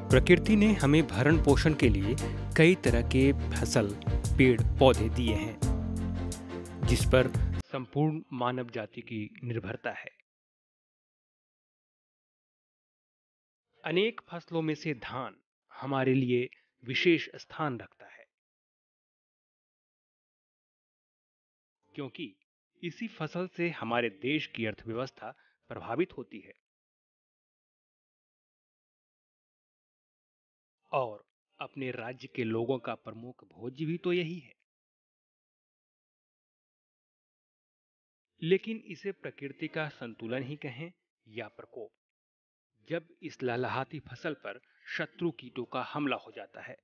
प्रकृति ने हमें भरण पोषण के लिए कई तरह के फसल, पेड़, पौधे दिए हैं, जिस पर संपूर्ण मानव जाति की निर्भरता है। अनेक फसलों में से धान हमारे लिए विशेष स्थान रखता है, क्योंकि इसी फसल से हमारे देश की अर्थव्यवस्था प्रभावित होती है और अपने राज्य के लोगों का प्रमुख भोज्य भी तो यही है। लेकिन इसे प्रकृति का संतुलन ही कहें या प्रकोप, जब इस लहलहाती फसल पर शत्रु कीटों का हमला हो जाता है।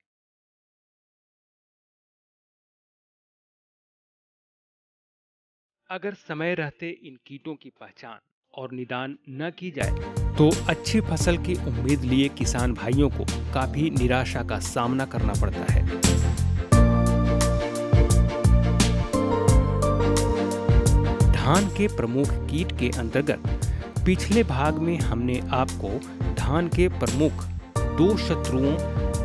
अगर समय रहते इन कीटों की पहचान और निदान न की जाए तो अच्छी फसल की उम्मीद लिए किसान भाइयों को काफी निराशा का सामना करना पड़ता है। धान के प्रमुख कीट के अंतर्गत पिछले भाग में हमने आपको धान के प्रमुख 2 शत्रुओं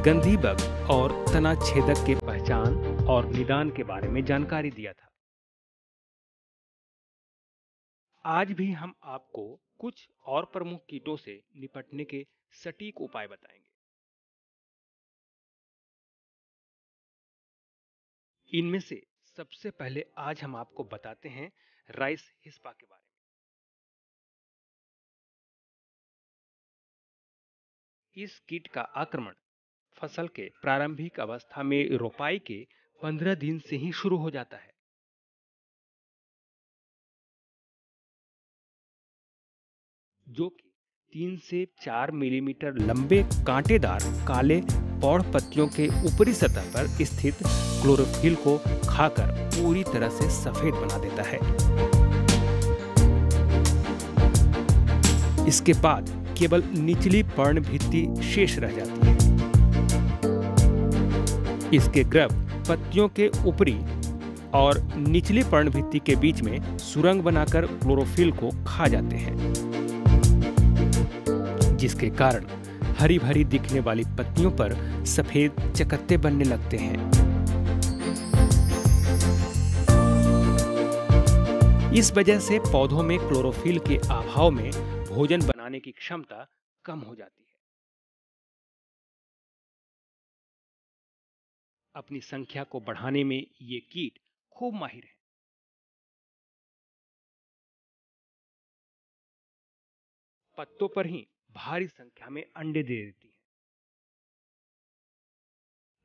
गंधी बग और तना छेदक के पहचान और निदान के बारे में जानकारी दिया था। आज भी हम आपको कुछ और प्रमुख कीटों से निपटने के सटीक उपाय बताएंगे। इनमें से सबसे पहले आज हम आपको बताते हैं राइस हिस्पा के बारे में। इस कीट का आक्रमण फसल के प्रारंभिक अवस्था में रोपाई के 15 दिन से ही शुरू हो जाता है। जो कि 3 से 4 मिलीमीटर लंबे कांटेदार काले पौड़ पत्तियों के ऊपरी सतह पर स्थित क्लोरोफिल को खाकर पूरी तरह से सफेद बना देता है। इसके बाद केवल निचली पर्णभित्ति शेष रह जाती है। इसके ग्रब पत्तियों के ऊपरी और निचली पर्णभित्ति के बीच में सुरंग बनाकर क्लोरोफिल को खा जाते हैं, जिसके कारण हरी भरी दिखने वाली पत्तियों पर सफेद चकत्ते बनने लगते हैं। इस वजह से पौधों में क्लोरोफिल के अभाव में भोजन बनाने की क्षमता कम हो जाती है। अपनी संख्या को बढ़ाने में ये कीट खूब माहिर है। पत्तों पर ही भारी संख्या में अंडे दे देती है।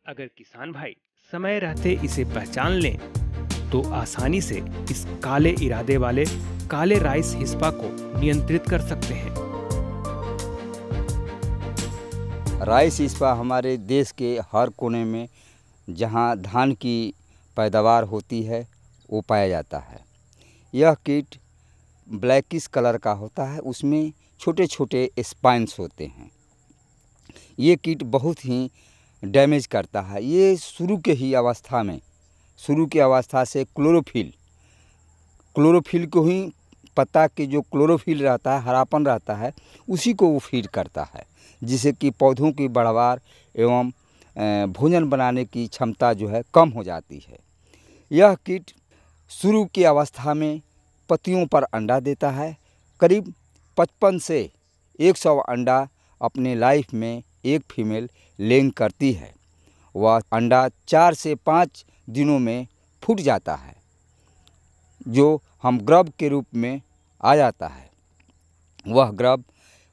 अगर किसान भाई समय रहते इसे पहचान लें तो आसानी से इस काले इरादे वाले काले राइस हिस्पा को नियंत्रित कर सकते हैं। राइस हिस्पा हमारे देश के हर कोने में जहां धान की पैदावार होती है वो पाया जाता है। यह कीट ब्लैकिश कलर का होता है, उसमें छोटे छोटे स्पाइन्स होते हैं। ये कीट बहुत ही डैमेज करता है। ये शुरू की अवस्था से क्लोरोफिल को ही पत्ता के जो क्लोरोफिल रहता है, हरापन रहता है, उसी को वो फीड करता है, जिससे कि पौधों की बढ़वार एवं भोजन बनाने की क्षमता जो है कम हो जाती है। यह कीट शुरू की अवस्था में पत्तियों पर अंडा देता है। करीब 55 से 100 अंडा अपने लाइफ में एक फीमेल लेइंग करती है। वह अंडा 4 से 5 दिनों में फूट जाता है, जो हम ग्रब के रूप में आ जाता है। वह ग्रब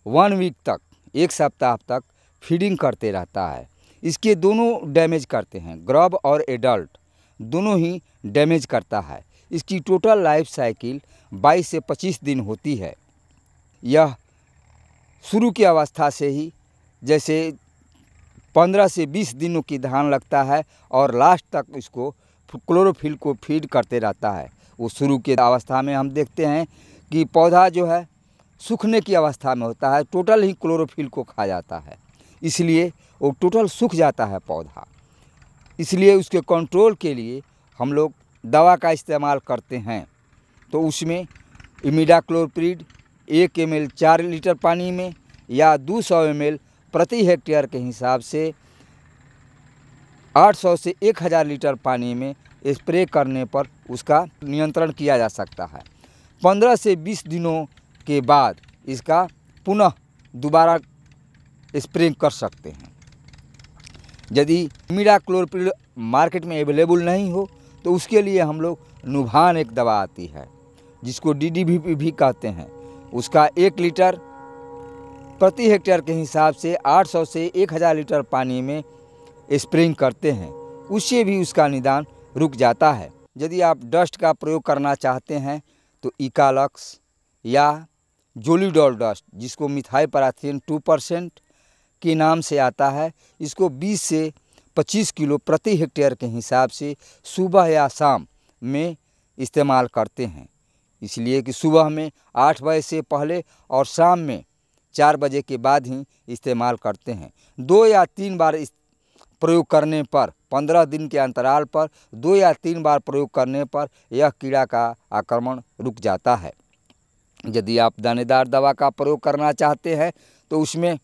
1 वीक तक, 1 सप्ताह तक फीडिंग करते रहता है। इसके दोनों डैमेज करते हैं, ग्रब और एडल्ट दोनों ही डैमेज करता है। इसकी टोटल लाइफ साइकिल 22 से 25 दिन होती है। यह शुरू की अवस्था से ही जैसे 15 से 20 दिनों की धान लगता है और लास्ट तक इसको क्लोरोफिल को फीड करते रहता है। वो शुरू की अवस्था में हम देखते हैं कि पौधा जो है सूखने की अवस्था में होता है, टोटल ही क्लोरोफिल को खा जाता है, इसलिए वो टोटल सूख जाता है पौधा। इसलिए उसके कंट्रोल के लिए हम लोग दवा का इस्तेमाल करते हैं। तो उसमें इमिडाक्लोप्रिड 1 ml 4 लीटर पानी में या 200 ml प्रति हेक्टेयर के हिसाब से 800 से 1000 लीटर पानी में स्प्रे करने पर उसका नियंत्रण किया जा सकता है। 15 से 20 दिनों के बाद इसका पुनः दोबारा स्प्रे कर सकते हैं। यदि इमिडाक्लोपरिड मार्केट में अवेलेबल नहीं हो तो उसके लिए हम लोग नुभान एक दवा आती है जिसको DDVP भी कहते हैं, उसका 1 लीटर प्रति हेक्टेयर के हिसाब से 800 से 1000 लीटर पानी में स्प्रेइंग करते हैं, उससे भी उसका निदान रुक जाता है। यदि आप डस्ट का प्रयोग करना चाहते हैं तो इकालक्स या जोलिडॉल डस्ट, जिसको मिथाइल पैराथीन 2% के नाम से आता है, इसको 20 से 25 किलो प्रति हेक्टेयर के हिसाब से सुबह या शाम में इस्तेमाल करते हैं। इसलिए कि सुबह में 8 बजे से पहले और शाम में 4 बजे के बाद ही इस्तेमाल करते हैं। 2 या 3 बार इस प्रयोग करने पर 15 दिन के अंतराल पर 2 या 3 बार प्रयोग करने पर यह कीड़ा का आक्रमण रुक जाता है। यदि आप दानेदार दवा का प्रयोग करना चाहते हैं तो उसमें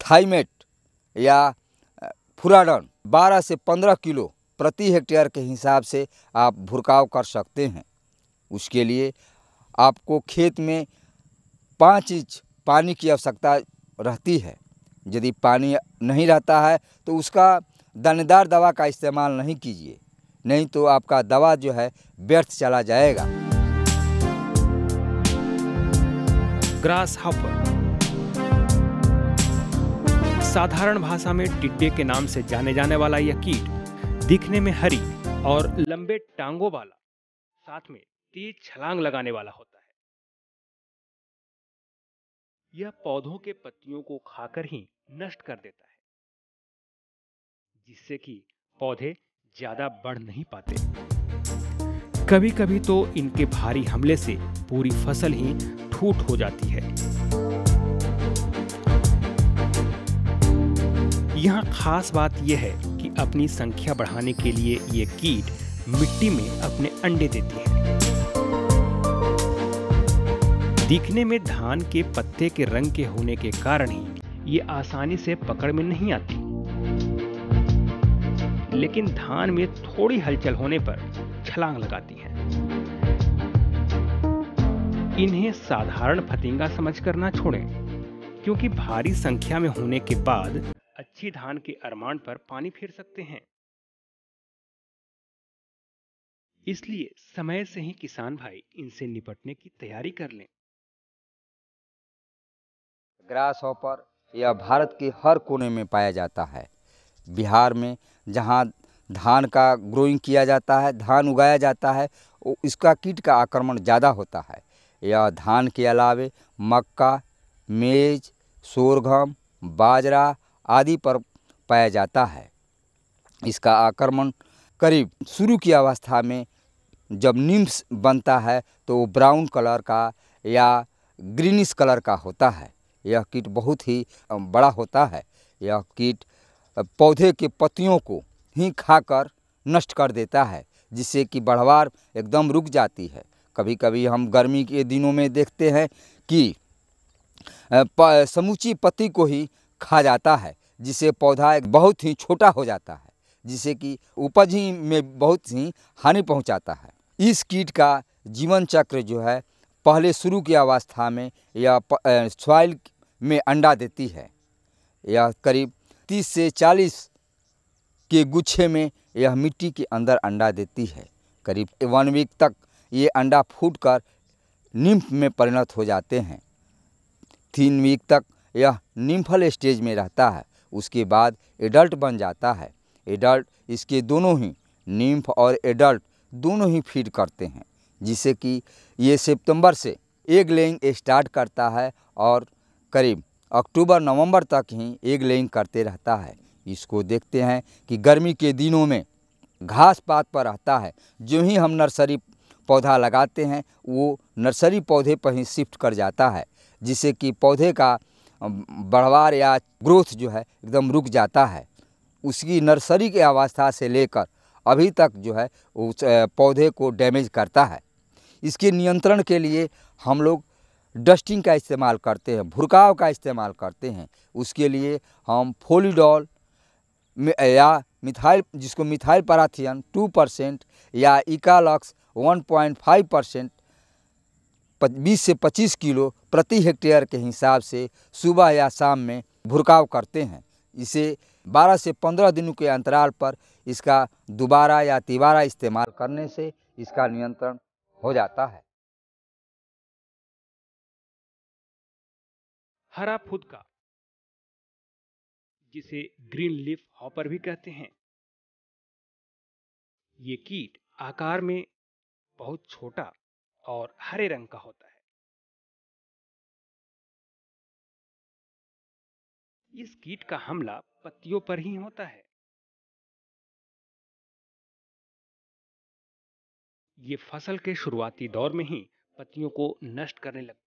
थाइमेट या फुराडन 12 से 15 किलो प्रति हेक्टेयर के हिसाब से आप भुरकाव कर सकते हैं। उसके लिए आपको खेत में 5 इंच पानी की आवश्यकता रहती है। यदि पानी नहीं रहता है तो उसका दानेदार दवा का इस्तेमाल नहीं कीजिए, नहीं तो आपका दवा जो है व्यर्थ चला जाएगा। ग्रास हॉपर साधारण भाषा में टिड्डे के नाम से जाने जाने वाला यह कीट दिखने में हरी और लंबे टांगों वाला, साथ में तेज छलांग लगाने वाला होता है। यह पौधों के पत्तियों को खाकर ही नष्ट कर देता है, जिससे कि पौधे ज्यादा बढ़ नहीं पाते। कभी कभी तो इनके भारी हमले से पूरी फसल ही ठूठ हो जाती है। यहाँ खास बात यह है कि अपनी संख्या बढ़ाने के लिए ये कीट मिट्टी में अपने अंडे देती है। दिखने में धान के पत्ते के रंग के होने के कारण ही ये आसानी से पकड़ में नहीं आती, लेकिन धान में थोड़ी हलचल होने पर छलांग लगाती हैं। इन्हें साधारण फतिंगा समझकर ना छोड़ें, क्योंकि भारी संख्या में होने के बाद अच्छी धान के अरमान पर पानी फेर सकते हैं। इसलिए समय से ही किसान भाई इनसे निपटने की तैयारी कर लें। ग्रास हॉपर यह भारत के हर कोने में पाया जाता है। बिहार में जहाँ धान का ग्रोइंग किया जाता है, धान उगाया जाता है, इसका कीट का आक्रमण ज़्यादा होता है। यह धान के अलावे मक्का, मेज, सोरगम, बाजरा आदि पर पाया जाता है। इसका आक्रमण करीब शुरू की अवस्था में जब निम्स बनता है तो वो ब्राउन कलर का या ग्रीनिश कलर का होता है। यह कीट बहुत ही बड़ा होता है। यह कीट पौधे के पत्तियों को ही खाकर नष्ट कर देता है, जिससे कि बढ़वार एकदम रुक जाती है। कभी कभी हम गर्मी के दिनों में देखते हैं कि समूची पत्ती को ही खा जाता है, जिससे पौधा बहुत ही छोटा हो जाता है, जिससे कि उपज ही में बहुत ही हानि पहुंचाता है। इस कीट का जीवन चक्र जो है, पहले शुरू की अवस्था में यह सॉइल में अंडा देती है। यह करीब 30 से 40 के गुच्छे में यह मिट्टी के अंदर अंडा देती है। करीब 1 वीक तक ये अंडा फूटकर निम्फ में परिणत हो जाते हैं। 3 वीक तक यह निम्फल स्टेज में रहता है। उसके बाद एडल्ट बन जाता है। एडल्ट इसके दोनों ही निम्फ और एडल्ट दोनों ही फीड करते हैं, जिससे कि ये सितंबर से एग लेइंग स्टार्ट करता है और करीब अक्टूबर-नवंबर तक ही एग लेइंग करते रहता है। इसको देखते हैं कि गर्मी के दिनों में घास पात पर रहता है। जो ही हम नर्सरी पौधा लगाते हैं वो नर्सरी पौधे पर ही शिफ्ट कर जाता है, जिससे कि पौधे का बढ़वार या ग्रोथ जो है एकदम रुक जाता है। उसकी नर्सरी की अवस्था से लेकर अभी तक जो है उस पौधे को डैमेज करता है। इसके नियंत्रण के लिए हम लोग डस्टिंग का इस्तेमाल करते हैं, भुरकाव का इस्तेमाल करते हैं। उसके लिए हम फोलिडॉल या मिथाइल, जिसको मिथाइल पैराथियन 2% या इकालॉक्स 1.5% 20 से 25 किलो प्रति हेक्टेयर के हिसाब से सुबह या शाम में भुरकाव करते हैं। इसे 12 से 15 दिनों के अंतराल पर इसका दोबारा या तिबारा इस्तेमाल करने से इसका नियंत्रण हो जाता है। हरा फुदका, जिसे ग्रीन लीफ हॉपर भी कहते हैं, ये कीट आकार में बहुत छोटा और हरे रंग का होता है। इस कीट का हमला पत्तियों पर ही होता है। ये फसल के शुरुआती दौर में ही पत्तियों को नष्ट करने लगती है।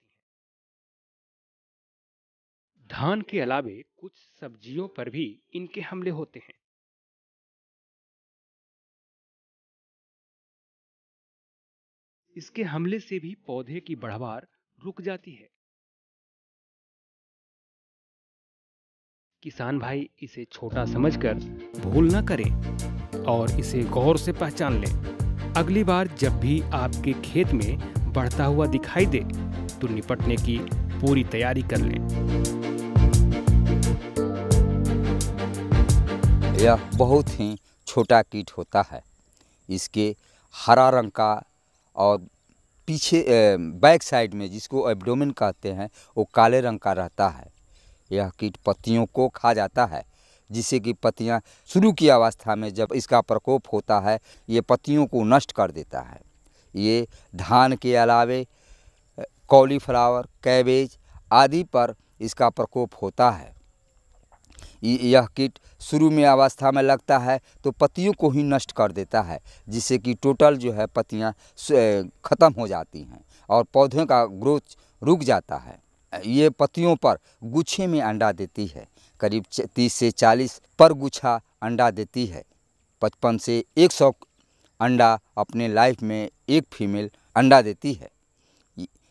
धान के अलावे कुछ सब्जियों पर भी इनके हमले होते हैं। इसके हमले से भी पौधे की बढ़वार रुक जाती है। किसान भाई इसे छोटा समझकर भूल न करें और इसे गौर से पहचान लें। अगली बार जब भी आपके खेत में बढ़ता हुआ दिखाई दे तो निपटने की पूरी तैयारी कर लें। यह बहुत ही छोटा कीट होता है। इसके हरा रंग का और पीछे बैक साइड में, जिसको एब्डोमेन कहते हैं, वो काले रंग का रहता है। यह कीट पत्तियों को खा जाता है, जिससे कि पत्तियां शुरू की अवस्था में जब इसका प्रकोप होता है, ये पत्तियों को नष्ट कर देता है। ये धान के अलावे कॉलीफ्लावर, कैबेज आदि पर इसका प्रकोप होता है। यह कीट शुरू में अवस्था में लगता है तो पत्तियों को ही नष्ट कर देता है, जिससे कि टोटल जो है पत्तियां ख़त्म हो जाती हैं और पौधों का ग्रोथ रुक जाता है। ये पत्तियों पर गुच्छे में अंडा देती है। करीब 30 से 40 पर गुच्छा अंडा देती है। 55 से 100 अंडा अपने लाइफ में एक फीमेल अंडा देती है।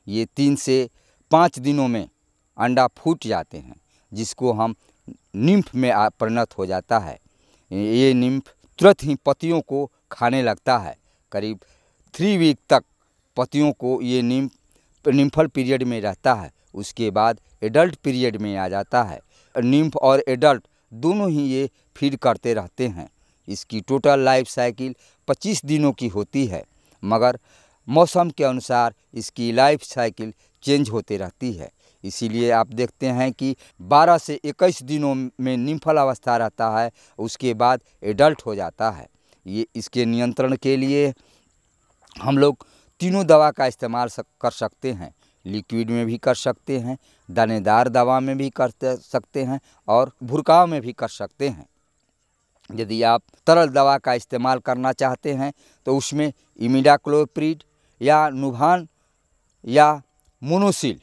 ये 3 से 5 दिनों में अंडा फूट जाते हैं, जिसको हम निम्फ में परिणत हो जाता है। ये निम्फ तुरंत ही पत्तियों को खाने लगता है। करीब 3 वीक तक पत्तियों को ये निम्फल पीरियड में रहता है। उसके बाद एडल्ट पीरियड में आ जाता है। निम्फ और एडल्ट दोनों ही ये फीड करते रहते हैं। इसकी टोटल लाइफ साइकिल 25 दिनों की होती है, मगर मौसम के अनुसार इसकी लाइफ साइकिल चेंज होते रहती है। इसीलिए आप देखते हैं कि 12 से 21 दिनों में निम्फल अवस्था रहता है, उसके बाद एडल्ट हो जाता है। ये इसके नियंत्रण के लिए हम लोग तीनों दवा का इस्तेमाल कर सकते हैं। लिक्विड में भी कर सकते हैं, दानेदार दवा में भी कर सकते हैं और भुरकाव में भी कर सकते हैं। यदि आप तरल दवा का इस्तेमाल करना चाहते हैं तो उसमें इमिडाक्लोप्रिड या नुभान या मोनोसिल,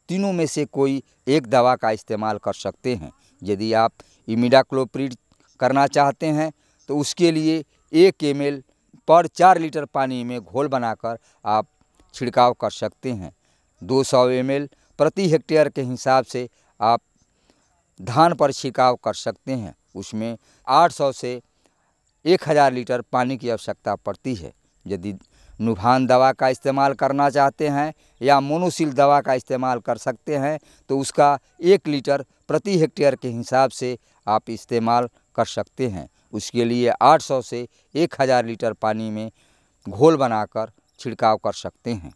तीनों में से कोई एक दवा का इस्तेमाल कर सकते हैं। यदि आप इमिडाक्लोप्रिड करना चाहते हैं तो उसके लिए 1 ml पर 4 लीटर पानी में घोल बनाकर आप छिड़काव कर सकते हैं। 200 ml प्रति हेक्टेयर के हिसाब से आप धान पर छिड़काव कर सकते हैं। उसमें 800 से 1000 लीटर पानी की आवश्यकता पड़ती है। यदि नुभान दवा का इस्तेमाल करना चाहते हैं या मोनोसिल दवा का इस्तेमाल कर सकते हैं तो उसका 1 लीटर प्रति हेक्टेयर के हिसाब से आप इस्तेमाल कर सकते हैं। उसके लिए 800 से 1000 लीटर पानी में घोल बनाकर छिड़काव कर सकते हैं।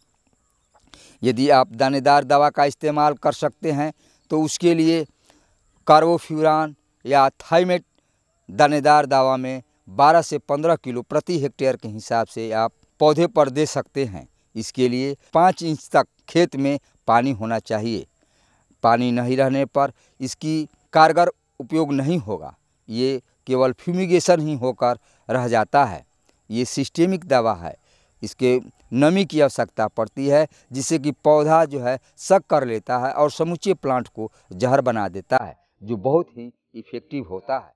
यदि आप दानेदार दवा का इस्तेमाल कर सकते हैं तो उसके लिए कार्बोफ्यूरान या थाइमेट दानेदार दवा में 12 से 15 किलो प्रति हेक्टेयर के हिसाब से आप पौधे पर दे सकते हैं। इसके लिए 5 इंच तक खेत में पानी होना चाहिए। पानी नहीं रहने पर इसकी कारगर उपयोग नहीं होगा, ये केवल फ्यूमिगेशन ही होकर रह जाता है। ये सिस्टेमिक दवा है, इसके नमी की आवश्यकता पड़ती है, जिससे कि पौधा जो है सक कर लेता है और समूचे प्लांट को जहर बना देता है, जो बहुत ही इफेक्टिव होता है।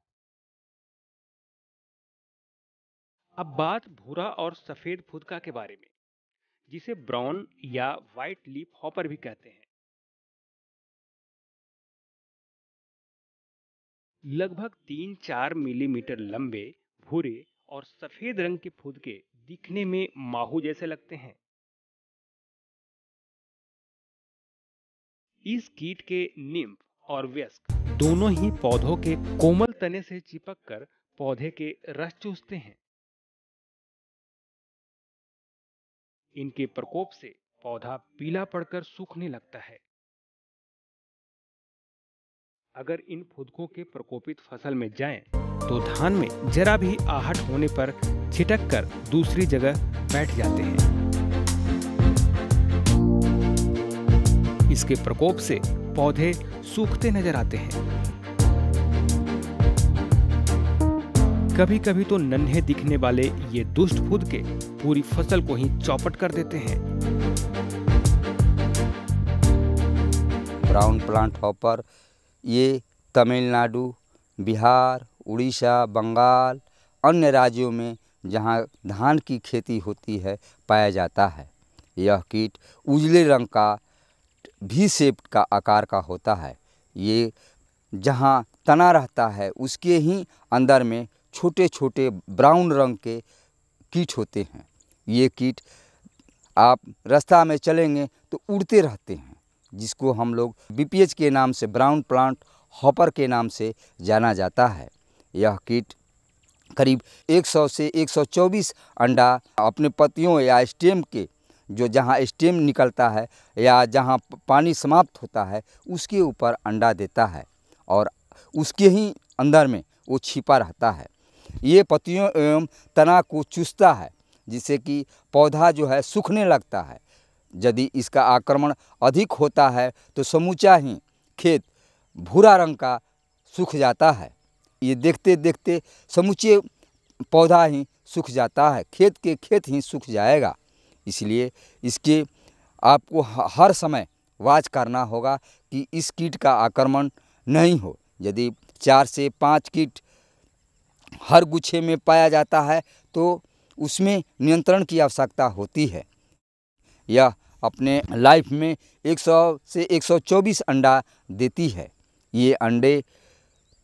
अब बात भूरा और सफेद फुदका के बारे में, जिसे ब्राउन या व्हाइट लीफ हॉपर भी कहते हैं। लगभग 3-4 मिलीमीटर लंबे, भूरे और सफेद रंग के फुदके दिखने में माहू जैसे लगते हैं। इस कीट के निम्फ और वयस्क दोनों ही पौधों के कोमल तने से चिपककर पौधे के रस चूसते हैं। इनके प्रकोप से पौधा पीला पड़कर सूखने लगता है। अगर इन फुदकों के प्रकोपित फसल में जाएं, तो धान में जरा भी आहट होने पर छिटक कर दूसरी जगह बैठ जाते हैं। इसके प्रकोप से पौधे सूखते नजर आते हैं। कभी कभी तो नन्हे दिखने वाले ये दुष्ट फुदके पूरी फसल को ही चौपट कर देते हैं। ब्राउन प्लांट हॉपर ये तमिलनाडु, बिहार, उड़ीसा, बंगाल, अन्य राज्यों में जहां धान की खेती होती है पाया जाता है। यह कीट उजले रंग का भी शेप का आकार का होता है। ये जहां तना रहता है उसके ही अंदर में छोटे छोटे ब्राउन रंग के कीट होते हैं। ये कीट आप रास्ता में चलेंगे तो उड़ते रहते हैं, जिसको हम लोग बीपीएच के नाम से, ब्राउन प्लांट हॉपर के नाम से जाना जाता है। यह कीट करीब 100 से 124 अंडा अपने पत्तियों या स्टेम के, जो जहाँ स्टेम निकलता है या जहाँ पानी समाप्त होता है उसके ऊपर अंडा देता है और उसके ही अंदर में वो छिपा रहता है। ये पत्तियों एवं तना को चूसता है, जिससे कि पौधा जो है सूखने लगता है। यदि इसका आक्रमण अधिक होता है तो समूचा ही खेत भूरा रंग का सूख जाता है। ये देखते देखते समूचे पौधा ही सूख जाता है, खेत के खेत ही सूख जाएगा। इसलिए इसके आपको हर समय वाच करना होगा कि इस कीट का आक्रमण नहीं हो। यदि 4 से 5 कीट हर गुच्छे में पाया जाता है तो उसमें नियंत्रण की आवश्यकता होती है। यह अपने लाइफ में 100 से 124 अंडा देती है। ये अंडे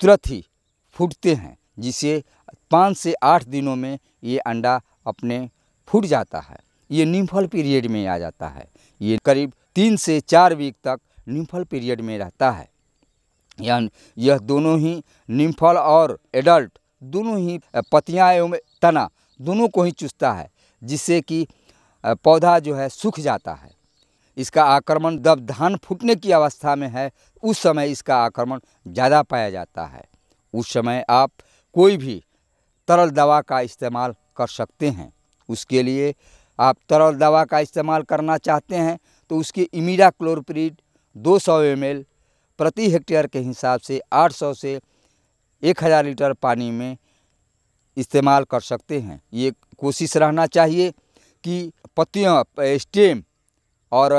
तुरंत ही फूटते हैं, जिसे 5 से 8 दिनों में ये अंडा अपने फूट जाता है। ये निम्फल पीरियड में आ जाता है। ये करीब 3 से 4 वीक तक निम्फल पीरियड में रहता है। यह दोनों ही निम्फल और एडल्ट दोनों ही पत्तियां एवं तना दोनों को ही चूसता है, जिससे कि पौधा जो है सूख जाता है। इसका आक्रमण जब धान फूटने की अवस्था में है उस समय इसका आक्रमण ज़्यादा पाया जाता है। उस समय आप कोई भी तरल दवा का इस्तेमाल कर सकते हैं। उसके लिए आप तरल दवा का इस्तेमाल करना चाहते हैं तो उसके इमिडाक्लोप्रिड 200 ml प्रति हेक्टेयर के हिसाब से 800 से 1000 लीटर पानी में इस्तेमाल कर सकते हैं। ये कोशिश रहना चाहिए कि पत्तियों, स्टेम और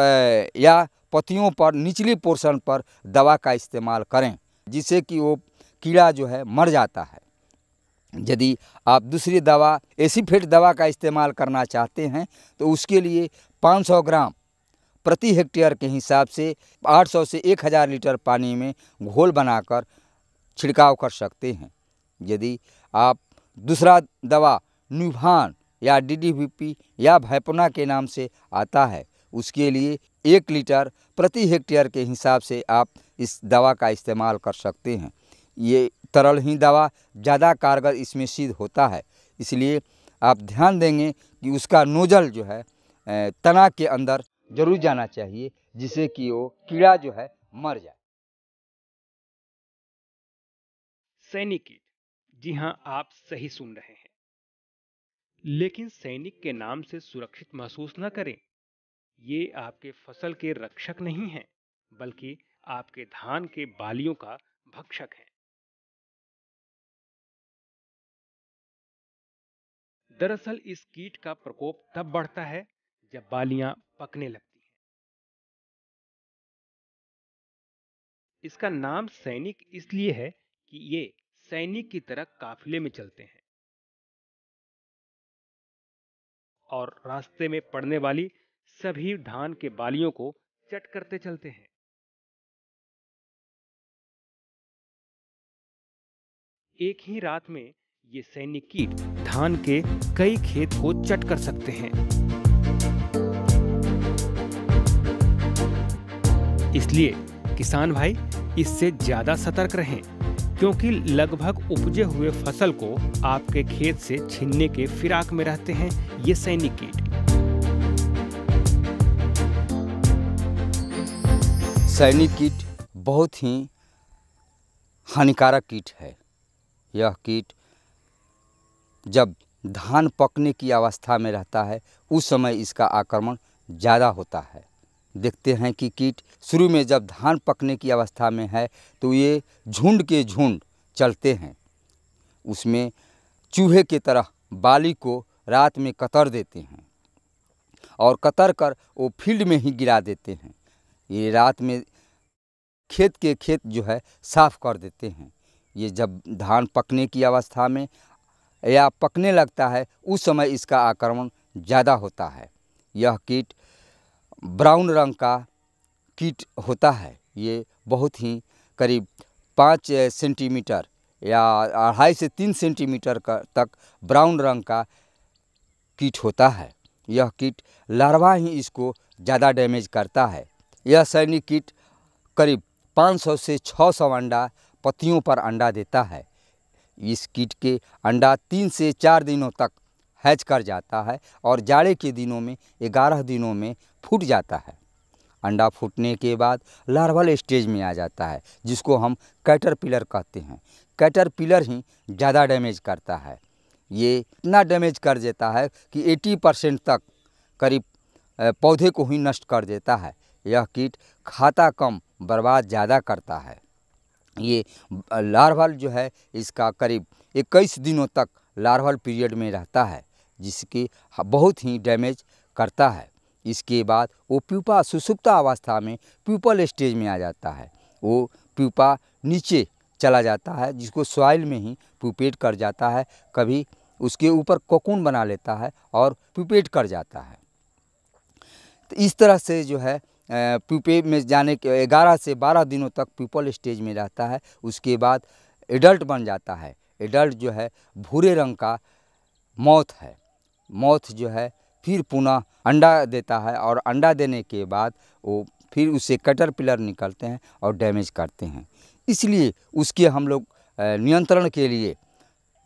या पत्तियों पर निचली पोर्शन पर दवा का इस्तेमाल करें, जिससे कि वो कीड़ा जो है मर जाता है। यदि आप दूसरी दवा, एसीफेट दवा का इस्तेमाल करना चाहते हैं तो उसके लिए 500 ग्राम प्रति हेक्टेयर के हिसाब से 800 से 1000 लीटर पानी में घोल बनाकर छिड़काव कर सकते हैं। यदि आप दूसरा दवा न्यूभान या डीडीवीपी या भाइपोना के नाम से आता है, उसके लिए 1 लीटर प्रति हेक्टेयर के हिसाब से आप इस दवा का इस्तेमाल कर सकते हैं। ये तरल ही दवा ज़्यादा कारगर इसमें सिद्ध होता है। इसलिए आप ध्यान देंगे कि उसका नोजल जो है तना के अंदर जरूर जाना चाहिए, जिससे कि वो कीड़ा जो है मर जाए। सैनिक कीट, जी हाँ, आप सही सुन रहे हैं। लेकिन सैनिक के नाम से सुरक्षित महसूस न करें। ये आपके फसल के रक्षक नहीं हैं, बल्कि आपके धान के बालियों का भक्षक हैं। दरअसल इस कीट का प्रकोप तब बढ़ता है जब बालियां पकने लगती हैं। इसका नाम सैनिक इसलिए है कि ये सैनिक की तरह काफिले में चलते हैं और रास्ते में पड़ने वाली सभी धान के बालियों को चट करते चलते हैं। एक ही रात में ये सैनिक कीट धान के कई खेत को चट कर सकते हैं। इसलिए किसान भाई इससे ज्यादा सतर्क रहें, क्योंकि लगभग उपजे हुए फसल को आपके खेत से छीनने के फिराक में रहते हैं ये सैनिक कीट। सैनिक कीट बहुत ही हानिकारक कीट है। यह कीट जब धान पकने की अवस्था में रहता है उस समय इसका आक्रमण ज़्यादा होता है। देखते हैं कि कीट शुरू में जब धान पकने की अवस्था में है तो ये झुंड के झुंड चलते हैं, उसमें चूहे की तरह बाली को रात में कतर देते हैं और कतर कर वो फील्ड में ही गिरा देते हैं। ये रात में खेत के खेत जो है साफ कर देते हैं। ये जब धान पकने की अवस्था में या पकने लगता है उस समय इसका आक्रमण ज़्यादा होता है। यह कीट ब्राउन रंग का कीट होता है। ये बहुत ही करीब 5 सेंटीमीटर या 2.5 से 3 सेंटीमीटर तक ब्राउन रंग का कीट होता है। यह कीट लार्वा ही इसको ज़्यादा डैमेज करता है। यह सैनिक कीट करीब 500 से 600 अंडा पत्तियों पर अंडा देता है। इस कीट के अंडा 3 से 4 दिनों तक हैच कर जाता है और जाड़े के दिनों में 11 दिनों में फूट जाता है। अंडा फूटने के बाद लार्वल स्टेज में आ जाता है, जिसको हम कैटरपिलर कहते हैं। कैटरपिलर ही ज़्यादा डैमेज करता है। ये इतना डैमेज कर देता है कि 80% तक करीब पौधे को ही नष्ट कर देता है। यह कीट खाता कम बर्बाद ज़्यादा करता है। ये लार्वल जो है इसका करीब 21 दिनों तक लार्वल पीरियड में रहता है, जिसकी बहुत ही डैमेज करता है। इसके बाद वो प्यूपा सुषुप्ता अवस्था में प्यूपल स्टेज में आ जाता है। वो प्यूपा नीचे चला जाता है, जिसको सॉइल में ही प्यूपेट कर जाता है। कभी उसके ऊपर कोकून बना लेता है और प्यूपेट कर जाता है। तो इस तरह से जो है प्यूपे में जाने के 11 से 12 दिनों तक प्यूपल स्टेज में रहता है। उसके बाद एडल्ट बन जाता है। एडल्ट जो है भूरे रंग का मौत है। मौत जो है फिर पुनः अंडा देता है और अंडा देने के बाद वो फिर उससे कैटरपिलर निकलते हैं और डैमेज करते हैं। इसलिए उसके हम लोग नियंत्रण के लिए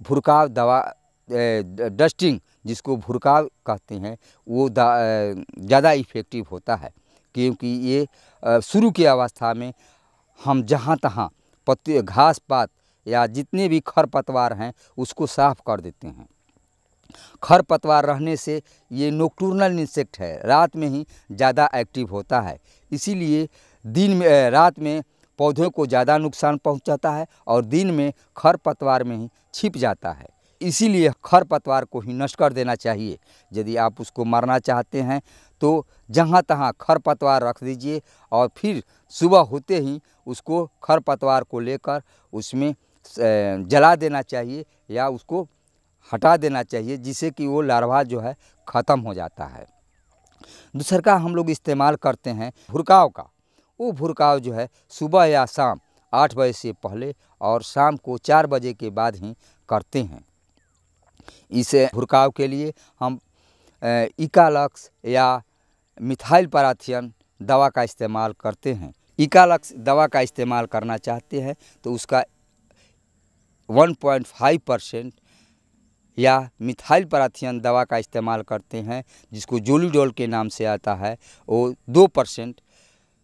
भुरकाव दवा डस्टिंग, जिसको भुरकाव कहते हैं, वो ज़्यादा इफ़ेक्टिव होता है। क्योंकि ये शुरू की अवस्था में हम जहाँ तहाँ पत्ती घास पात या जितने भी खरपतवार हैं उसको साफ कर देते हैं। खरपतवार रहने से ये नोक्टर्नल इंसेक्ट है, रात में ही ज़्यादा एक्टिव होता है। इसीलिए दिन में रात में पौधों को ज़्यादा नुकसान पहुंचाता है और दिन में खरपतवार में ही छिप जाता है। इसीलिए खरपतवार को ही नष्ट कर देना चाहिए। यदि आप उसको मारना चाहते हैं तो जहाँ तहाँ खरपतवार रख दीजिए और फिर सुबह होते ही उसको खरपतवार को लेकर उसमें जला देना चाहिए या उसको हटा देना चाहिए, जिससे कि वो लार्वा जो है ख़त्म हो जाता है। दूसरा का हम लोग इस्तेमाल करते हैं भुरकाव का। वो भुरकाव जो है सुबह या शाम 8 बजे से पहले और शाम को 4 बजे के बाद ही करते हैं। इस भुरकाव के लिए हम इकालक्स या मिथाइल पाराथियन दवा का इस्तेमाल करते हैं। इकालक्स दवा का इस्तेमाल करना चाहते हैं तो उसका 1.5% या मिथाइल पाराथियन दवा का इस्तेमाल करते हैं, जिसको जोलिडोल के नाम से आता है। वो 2%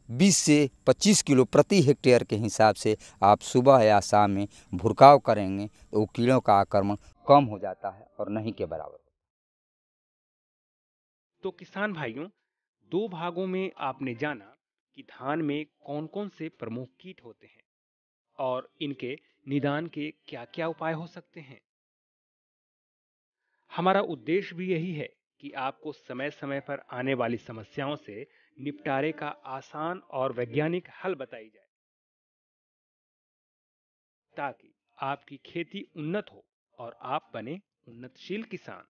20 से 25 किलो प्रति हेक्टेयर के हिसाब से आप सुबह या शाम में भुरकाव करेंगे तो वो कीड़ों का आक्रमण कम हो जाता है और नहीं के बराबर। तो किसान भाइयों, 2 भागों में आपने जाना कि धान में कौन-कौन से प्रमुख कीट होते हैं और इनके निदान के क्या-क्या उपाय हो सकते हैं। हमारा उद्देश्य भी यही है कि आपको समय-समय पर आने वाली समस्याओं से निपटारे का आसान और वैज्ञानिक हल बताई जाए, ताकि आपकी खेती उन्नत हो और आप बने उन्नतशील किसान।